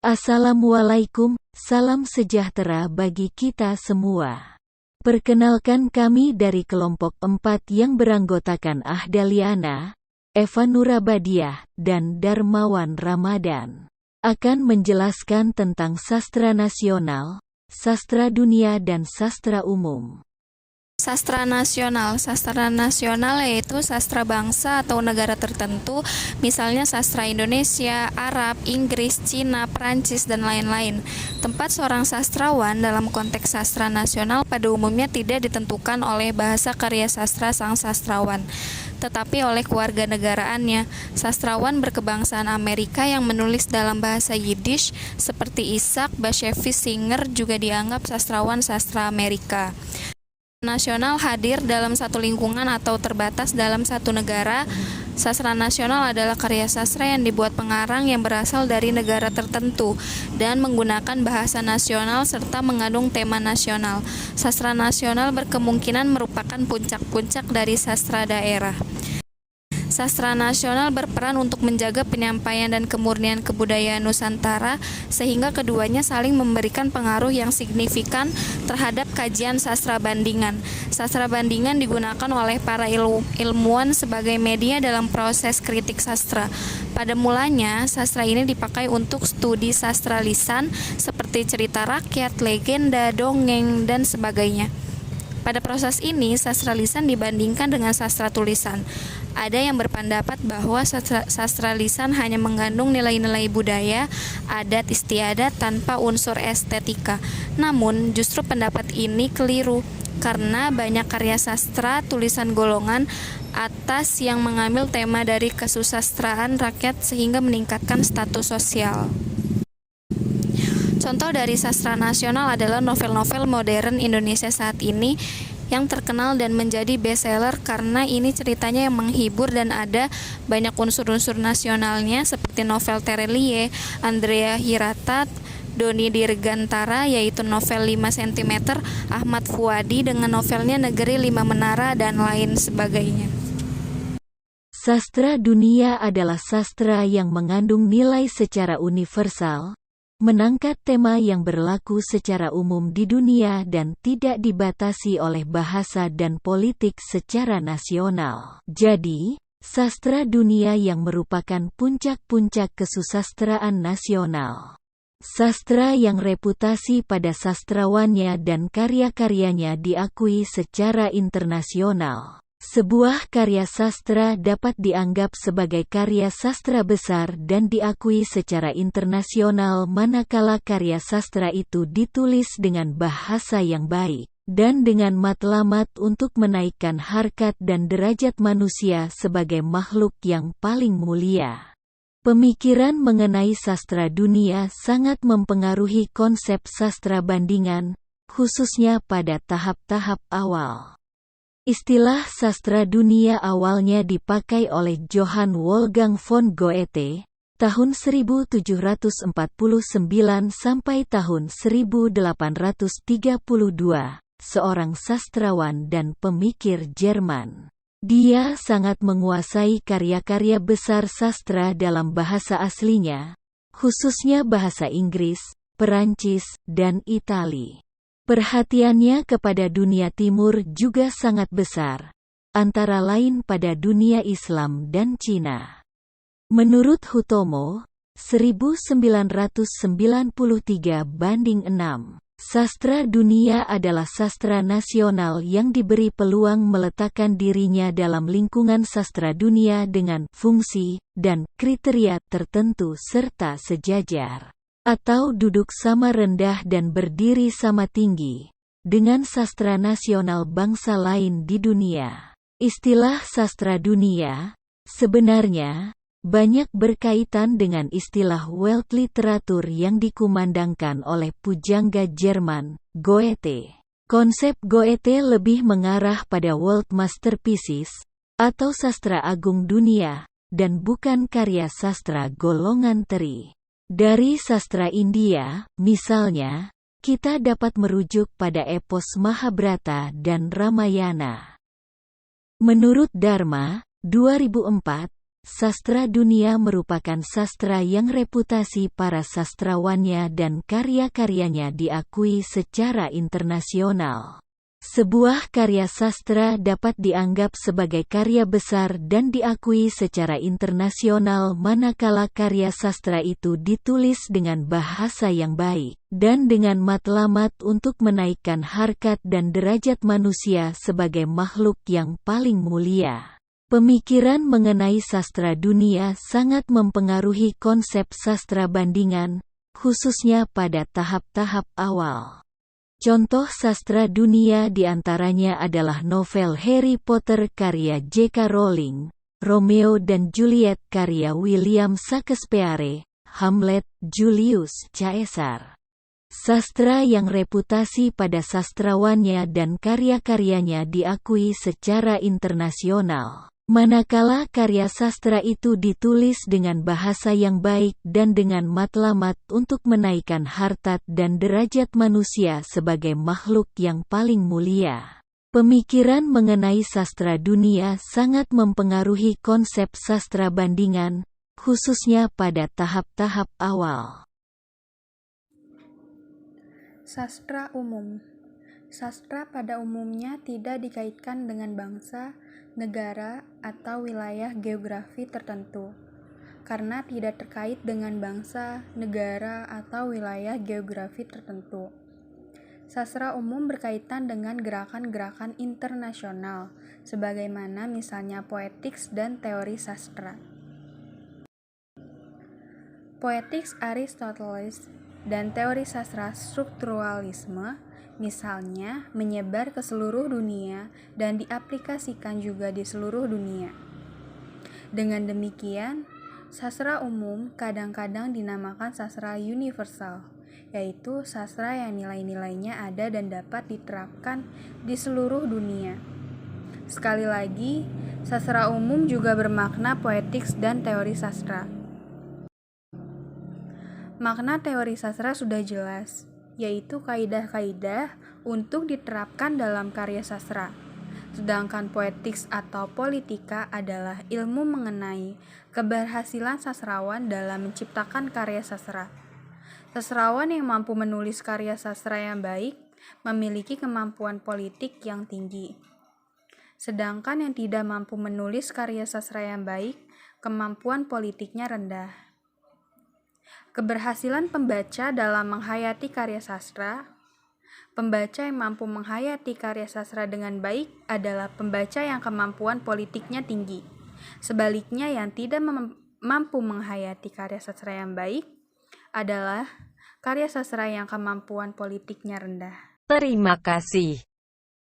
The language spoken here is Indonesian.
Assalamualaikum, salam sejahtera bagi kita semua. Perkenalkan kami dari kelompok 4 yang beranggotakan Ahdaliana, Eva Nurabadiah, dan Darmawan Ramadan. Akan menjelaskan tentang sastra nasional, sastra dunia dan sastra umum. Sastra nasional yaitu sastra bangsa atau negara tertentu, misalnya sastra Indonesia, Arab, Inggris, Cina, Prancis, dan lain-lain. Tempat seorang sastrawan dalam konteks sastra nasional pada umumnya tidak ditentukan oleh bahasa karya sastra sang sastrawan, tetapi oleh kewarganegaraannya. Sastrawan berkebangsaan Amerika yang menulis dalam bahasa Yiddish seperti Isaac Bashevis Singer juga dianggap sastrawan sastra Amerika. Nasional hadir dalam satu lingkungan atau terbatas dalam satu negara. Sastra nasional adalah karya sastra yang dibuat pengarang yang berasal dari negara tertentu dan menggunakan bahasa nasional serta mengandung tema nasional. Sastra nasional berkemungkinan merupakan puncak-puncak dari sastra daerah. Sastra nasional berperan untuk menjaga penyampaian dan kemurnian kebudayaan Nusantara, sehingga keduanya saling memberikan pengaruh yang signifikan terhadap kajian sastra bandingan. Sastra bandingan digunakan oleh para ilmuwan sebagai media dalam proses kritik sastra. Pada mulanya, sastra ini dipakai untuk studi sastra lisan seperti cerita rakyat, legenda, dongeng, dan sebagainya. Pada proses ini, sastra lisan dibandingkan dengan sastra tulisan. Ada yang berpendapat bahwa sastra lisan hanya mengandung nilai-nilai budaya, adat istiadat tanpa unsur estetika. Namun, justru pendapat ini keliru, karena banyak karya sastra tulisan golongan atas yang mengambil tema dari kesusastraan rakyat sehingga meningkatkan status sosial. Contoh dari sastra nasional adalah novel-novel modern Indonesia saat ini yang terkenal dan menjadi bestseller karena ini ceritanya yang menghibur dan ada banyak unsur-unsur nasionalnya seperti novel Terelie, Andrea Hirata, Doni Dirgantara yaitu novel 5 cm, Ahmad Fuadi dengan novelnya Negeri 5 Menara, dan lain sebagainya. Sastra dunia adalah sastra yang mengandung nilai secara universal, menangkat tema yang berlaku secara umum di dunia dan tidak dibatasi oleh bahasa dan politik secara nasional. Jadi, sastra dunia yang merupakan puncak-puncak kesusastraan nasional. Sastra yang reputasi pada sastrawannya dan karya-karyanya diakui secara internasional. Sebuah karya sastra dapat dianggap sebagai karya sastra besar dan diakui secara internasional manakala karya sastra itu ditulis dengan bahasa yang baik dan dengan matlamat untuk menaikkan harkat dan derajat manusia sebagai makhluk yang paling mulia. Pemikiran mengenai sastra dunia sangat mempengaruhi konsep sastra bandingan, khususnya pada tahap-tahap awal. Istilah sastra dunia awalnya dipakai oleh Johann Wolfgang von Goethe, tahun 1749 sampai tahun 1832, seorang sastrawan dan pemikir Jerman. Dia sangat menguasai karya-karya besar sastra dalam bahasa aslinya, khususnya bahasa Inggris, Perancis, dan Itali. Perhatiannya kepada dunia timur juga sangat besar, antara lain pada dunia Islam dan Cina. Menurut Hutomo, 1993:6, sastra dunia adalah sastra nasional yang diberi peluang meletakkan dirinya dalam lingkungan sastra dunia dengan fungsi dan kriteria tertentu serta sejajar atau duduk sama rendah dan berdiri sama tinggi dengan sastra nasional bangsa lain di dunia. Istilah sastra dunia sebenarnya banyak berkaitan dengan istilah Welt literatur yang dikumandangkan oleh pujangga Jerman, Goethe. Konsep Goethe lebih mengarah pada World Masterpieces atau sastra agung dunia dan bukan karya sastra golongan teri. Dari sastra India, misalnya, kita dapat merujuk pada epos Mahabharata dan Ramayana. Menurut Dharma, 2004, Sastra dunia merupakan sastra yang reputasi para sastrawannya dan karya-karyanya diakui secara internasional. Sebuah karya sastra dapat dianggap sebagai karya besar dan diakui secara internasional manakala karya sastra itu ditulis dengan bahasa yang baik, dan dengan matlamat untuk menaikkan harkat dan derajat manusia sebagai makhluk yang paling mulia. Pemikiran mengenai sastra dunia sangat mempengaruhi konsep sastra bandingan, khususnya pada tahap-tahap awal. Contoh sastra dunia diantaranya adalah novel Harry Potter karya J.K. Rowling, Romeo dan Juliet karya William Shakespeare, Hamlet, Julius Caesar. Sastra yang reputasi pada sastrawannya dan karya-karyanya diakui secara internasional. Manakala karya sastra itu ditulis dengan bahasa yang baik dan dengan matlamat untuk menaikkan harkat dan derajat manusia sebagai makhluk yang paling mulia. Pemikiran mengenai sastra dunia sangat mempengaruhi konsep sastra bandingan, khususnya pada tahap-tahap awal. Sastra umum. Sastra pada umumnya tidak dikaitkan dengan bangsa, negara, atau wilayah geografi tertentu, karena tidak terkait dengan bangsa, negara, atau wilayah geografi tertentu. Sastra umum berkaitan dengan gerakan-gerakan internasional, sebagaimana misalnya poetiks dan teori sastra. Poetiks Aristoteles dan teori sastra strukturalisme misalnya menyebar ke seluruh dunia dan diaplikasikan juga di seluruh dunia. Dengan demikian, sastra umum kadang-kadang dinamakan sastra universal, yaitu sastra yang nilai-nilainya ada dan dapat diterapkan di seluruh dunia. Sekali lagi, sastra umum juga bermakna poetiks dan teori sastra. Makna teori sastra sudah jelas, yaitu kaidah-kaidah untuk diterapkan dalam karya sastra. Sedangkan poetiks atau politika adalah ilmu mengenai keberhasilan sastrawan dalam menciptakan karya sastra. Sastrawan yang mampu menulis karya sastra yang baik memiliki kemampuan politik yang tinggi. Sedangkan yang tidak mampu menulis karya sastra yang baik, kemampuan politiknya rendah. Keberhasilan pembaca dalam menghayati karya sastra. Pembaca yang mampu menghayati karya sastra dengan baik adalah pembaca yang kemampuan politiknya tinggi. Sebaliknya, yang tidak mampu menghayati karya sastra yang baik adalah karya sastra yang kemampuan politiknya rendah. Terima kasih.